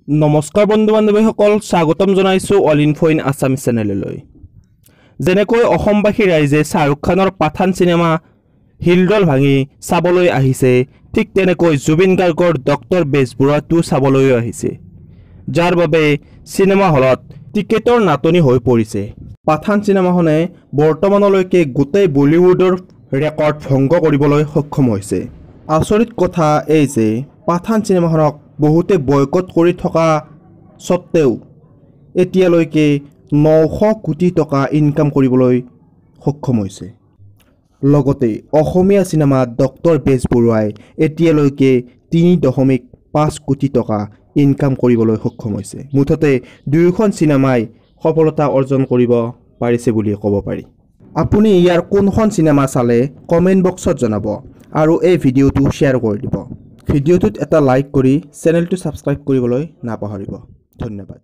নমস্কাৰ বন্ধু বান্ধৱীসকল, স্বাগতম জনাইছো অল ইনফো ইন আছাম চেনেললৈ। যেনেকৈ অসমবাসী ৰাইজে শ্বাহৰুখ খানৰ পাঠান চিনেমা হিলডল ভাঙি চাবলৈ আহিছে, ঠিক তেনেকৈ জুবিন গাৰ্গৰ ডক্টৰ বেজবৰুৱা 2 চাবলৈও আহিছে, যাৰ বাবে চিনেমা হলত টিকেটৰ নাটনি হৈ পৰিছে। পাঠান চিনেমাখনে বৰ্তমানলৈকে গোটেই বলিউডৰ ৰেকৰ্ড ভংগ কৰিবলৈ সক্ষম হৈছে। আচৰিত কথা এই যে পাঠান চিনেমাখনক বহুতে বয়কট কৰি থকা সত্ত্বেও এতিয়ালৈকে 900 কোটি টকা ইনকাম কৰিবলৈ সক্ষম হৈছে। লগতে অসমীয়া চিনেমাত ডক্টৰ বেজবৰুৱাই এতিয়ালৈকে 3.5 কোটি টকা ইনকাম কৰিবলৈ সক্ষম হৈছে। মুঠতে দুয়োখন চিনেমাই সফলতা অৰ্জন কৰিব পাৰিছে বুলি ক'ব পাৰি। আপুনি ইয়াৰ কোনখন চিনেমা চালে কমেণ্ট বক্সত জনাব আৰু এই ভিডিঅ'টো শ্বেয়াৰ কৰি দিব। ভিডিঅ'টোত এটা লাইক কৰি চেনেলটো ছাবস্ক্ৰাইব কৰিবলৈ নাপাহৰিব। ধন্যবাদ।